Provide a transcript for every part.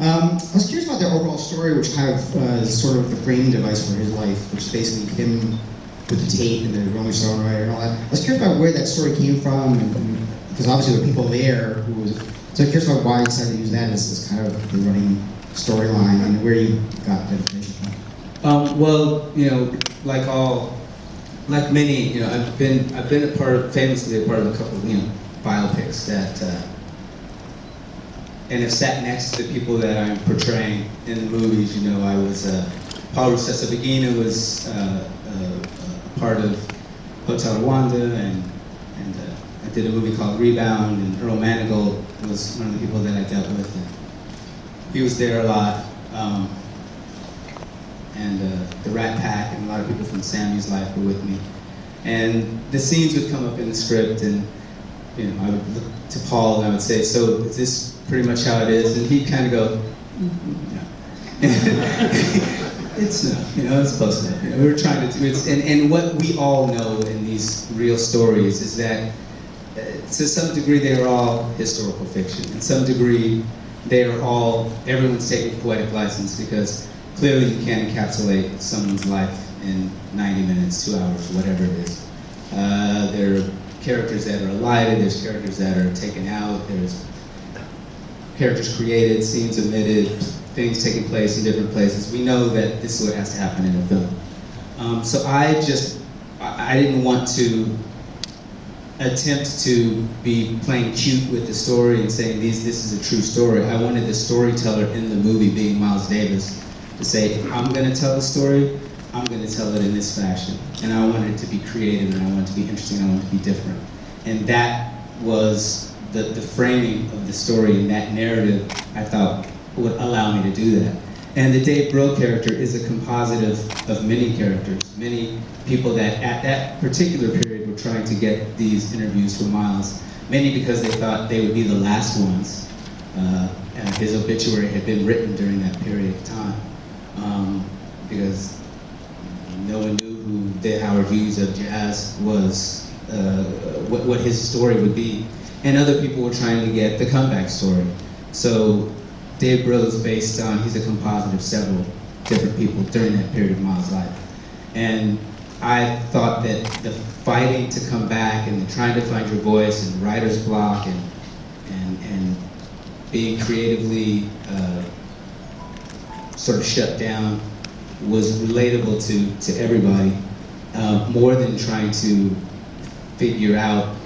I was curious about the overall story, which kind of is sort of the framing device for his life, which is basically him with the tape and the Rolling Stone writer and all that. I was curious about where that story came from, and because obviously there were people there who was. So I'm curious about why you decided to use that as kind of the running storyline and where you got the information from. Well, you know, like many, you know, I've been famously a part of a couple of, you know, biopics that, and have sat next to the people that I'm portraying in the movies. You know, I was, Paul Rusesabagina was a part of Hotel Rwanda, and I did a movie called Rebound, and Earl Manigault was one of the people that I dealt with. And he was there a lot. And the Rat Pack and a lot of people from Sammy's life were with me. And the scenes would come up in the script, and you know, I would look to Paul and I would say, "So is this pretty much how it is?" And he'd kind of go, "No." It's no, you know, it's close enough. You know, we were trying to do it, and what we all know in these real stories is that to some degree they are all historical fiction. In some degree, they are all, everyone's taking poetic license, because clearly you can't encapsulate someone's life in 90 minutes, 2 hours, whatever it is. There are characters that are elided, there's characters that are taken out, there's characters created, scenes omitted, things taking place in different places. We know that this is what has to happen in a film. So I didn't want to attempt to be playing cute with the story and saying this is a true story. I wanted the storyteller in the movie, being Miles Davis, to say, if I'm going to tell a story, I'm going to tell it in this fashion. And I wanted it to be creative, and I wanted it to be interesting, I wanted it to be different. And that was the framing of the story, and that narrative, I thought, would allow me to do that. And the Dave Brill character is a composite of many characters, many people that at that particular period were trying to get these interviews from Miles, many because they thought they would be the last ones. His obituary had been written during that period of time, because no one knew who Howard Hughes of jazz was, what his story would be. And other people were trying to get the comeback story. So Dave Brill is based on, he's a composite of several different people during that period of Miles' life. And I thought that the fighting to come back and the trying to find your voice and writer's block and being creatively sort of shut down was relatable to everybody, more than trying to figure out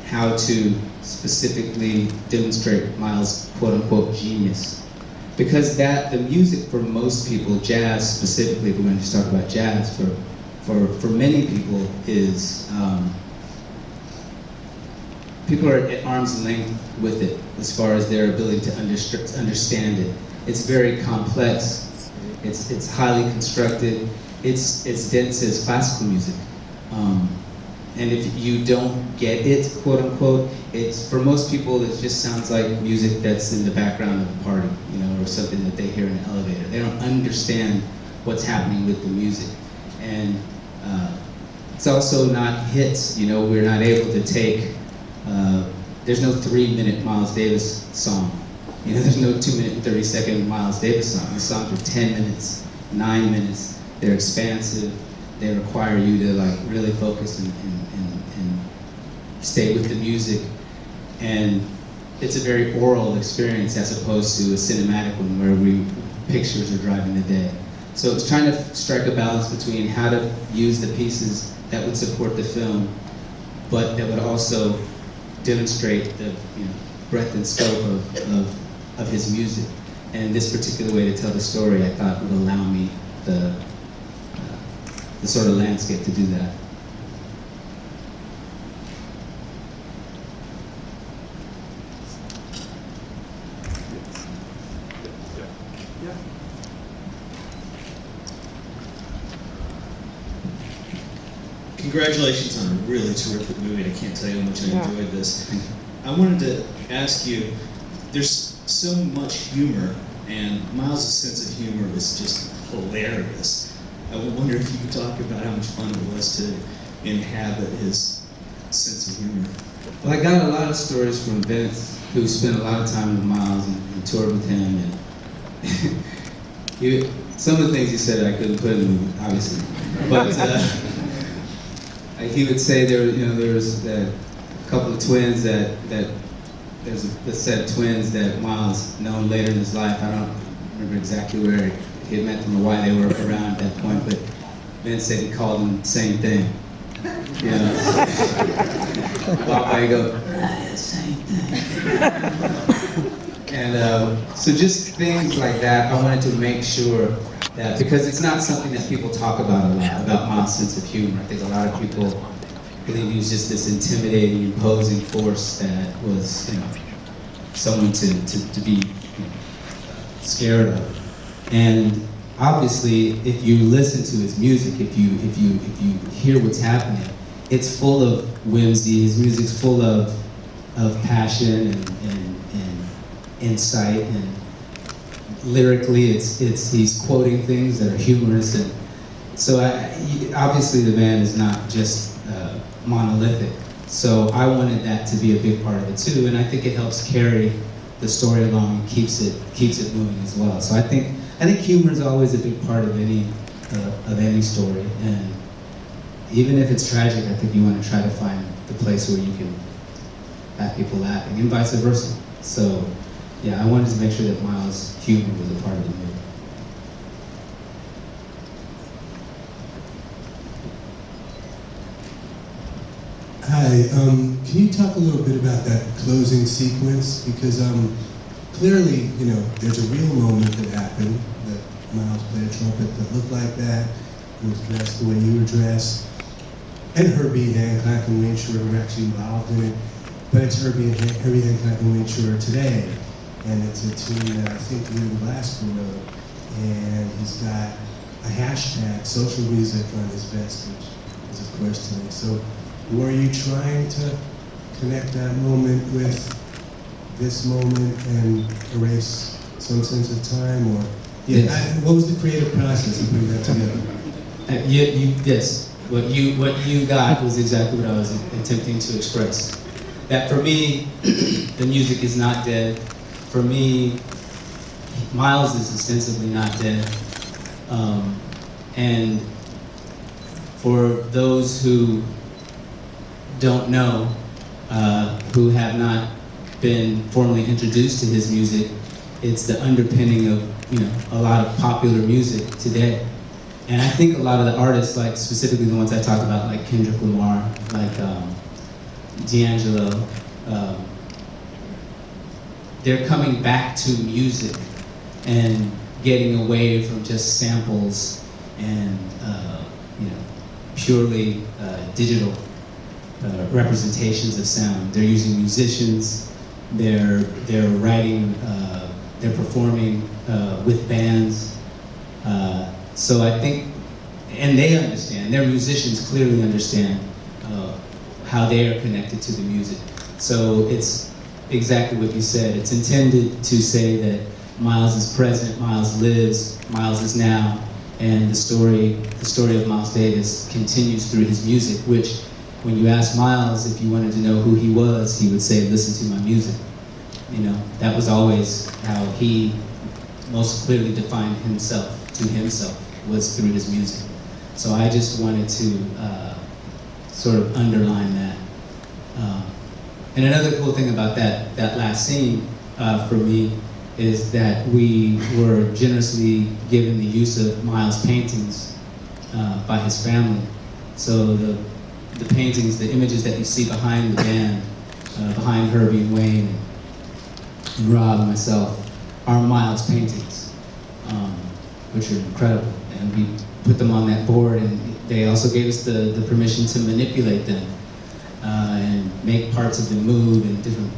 how to specifically demonstrate Miles' quote-unquote genius. Because the music for most people, jazz specifically, if we're going to just talk about jazz, for many people is, people are at arm's length with it as far as their ability to understand it. It's very complex, it's highly constructed, it's dense as classical music. And if you don't get it, quote unquote, it's, for most people, it just sounds like music that's in the background of the party, you know, or something that they hear in an elevator. They don't understand what's happening with the music. And it's also not hits, you know, we're not able to take, there's no 3-minute Miles Davis song. You know, there's no 2-minute and 30-second Miles Davis song. The songs are 10 minutes, 9 minutes. They're expansive. They require you to like really focus and stay with the music. And it's a very oral experience as opposed to a cinematic one where pictures are driving the day. So it's trying to strike a balance between how to use the pieces that would support the film, but that would also demonstrate the breadth and scope of his music. And this particular way to tell the story, I thought, would allow me the sort of landscape to do that. Congratulations on a really terrific movie. I can't tell you how much I enjoyed this. I wanted to ask you, there's so much humor, and Miles' sense of humor is just hilarious. I wonder if you could talk about how much fun it was to inhabit his sense of humor. Well, I got a lot of stories from Vince who spent a lot of time with Miles and toured with him, and some of the things he said I couldn't put in the movie, obviously, but he would say there was a couple of twins that there's a set of twins that Miles known later in his life. I don't remember exactly where he had met them or why they were around at that point, but Ben said he called them the same thing. You know, walk by and go, same thing. And so just things like that, I wanted to make sure that, because it's not something that people talk about a lot, about Miles' sense of humor. I think a lot of people believe he was just this intimidating, imposing force that was, someone to be scared of. And obviously, if you listen to his music, if you hear what's happening, it's full of whimsy. His music's full of passion and insight, and lyrically, he's quoting things that are humorous, and so obviously the band is not just monolithic. So I wanted that to be a big part of it too, and I think it helps carry the story along and keeps it moving as well. So I think humor is always a big part of any story, and even if it's tragic, I think you want to try to find the place where you can have people laughing, and vice versa. So yeah, I wanted to make sure that Miles' humor was a part of the movie. Hi, can you talk a little bit about that closing sequence? Because clearly, there's a real moment that happened, that Miles played a trumpet that looked like that, he was dressed the way you were dressed, and Herbie Hancock and Wayne Shorter were actually involved in it, but it's Herbie Hancock and Wayne Shorter today, and it's a tune that I think Lou Glasper wrote, and he's got a hashtag, social music, on his vest, which is of course today. So were you trying to connect that moment with this moment and erase some sense of time, or what was the creative process of putting that together? Yes, what you got was exactly what I was attempting to express. That for me, the music is not dead. For me, Miles is ostensibly not dead. And for those who don't know, who have not been formally introduced to his music, it's the underpinning of a lot of popular music today. And I think a lot of the artists, like specifically the ones I talked about, like Kendrick Lamar, like D'Angelo, they're coming back to music and getting away from just samples and purely digital representations of sound. They're using musicians. They're writing. They're performing with bands. So I think, and they understand. Their musicians clearly understand how they are connected to the music. So it's exactly what you said. It's intended to say that Miles is present, Miles lives, Miles is now, and the story of Miles Davis continues through his music, which, when you ask Miles if you wanted to know who he was, he would say, listen to my music. That was always how he most clearly defined himself to himself, was through his music. So I just wanted to sort of underline that. And another cool thing about that last scene for me is that we were generously given the use of Miles' paintings by his family. So the paintings, the images that you see behind the band, behind Herbie and Wayne and Rob and myself, are Miles' paintings, which are incredible. And we put them on that board, and they also gave us the permission to manipulate them and make parts of them move and different,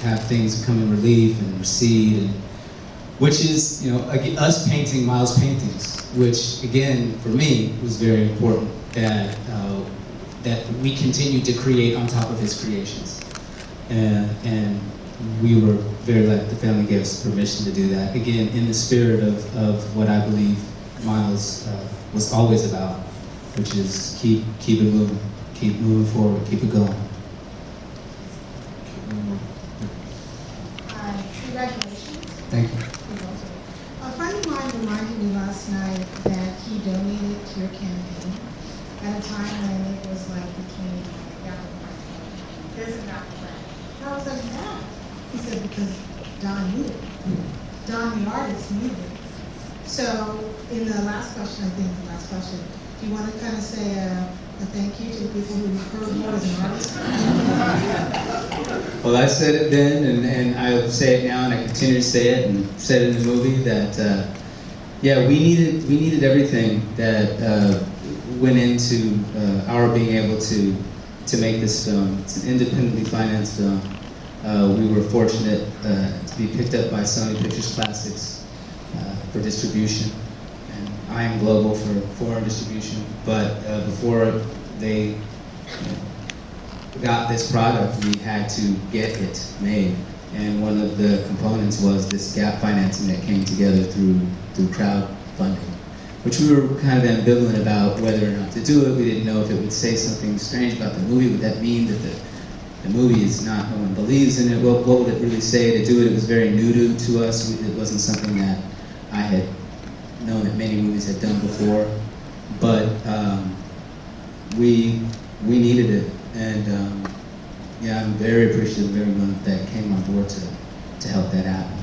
have things come in relief and recede, and which is, us painting Miles' paintings, which again, for me, was very important, that we continued to create on top of his creations. And we were very lucky, the family gave us permission to do that, again, in the spirit of what I believe Miles was always about, which is keep it moving, keep moving forward, keep it going. last night that he donated to your campaign at a time when it was like between Gap and Mark. There's a Gap plan. And I was like, yeah. He said, because Don knew it. Don, the artist, knew it. So, in the last question, I think the last question, do you want to kind of say a thank you to the people who heard you as an artist? Well, I said it then, and I say it now, and I continue to say it, and said it in the movie that, yeah, we needed everything that went into our being able to make this film. It's an independently financed film. We were fortunate to be picked up by Sony Pictures Classics for distribution, and I Am Global for foreign distribution. But before they got this product, we had to get it made. And one of the components was this gap financing that came together through crowdfunding, which we were kind of ambivalent about whether or not to do it. We didn't know if it would say something strange about the movie. Would that mean that the movie is not, no one believes in it? What would it really say to do it? It was very new to us. It wasn't something that I had known that many movies had done before. But we needed it. And yeah, I'm very appreciative of everyone that came on board to help that happen.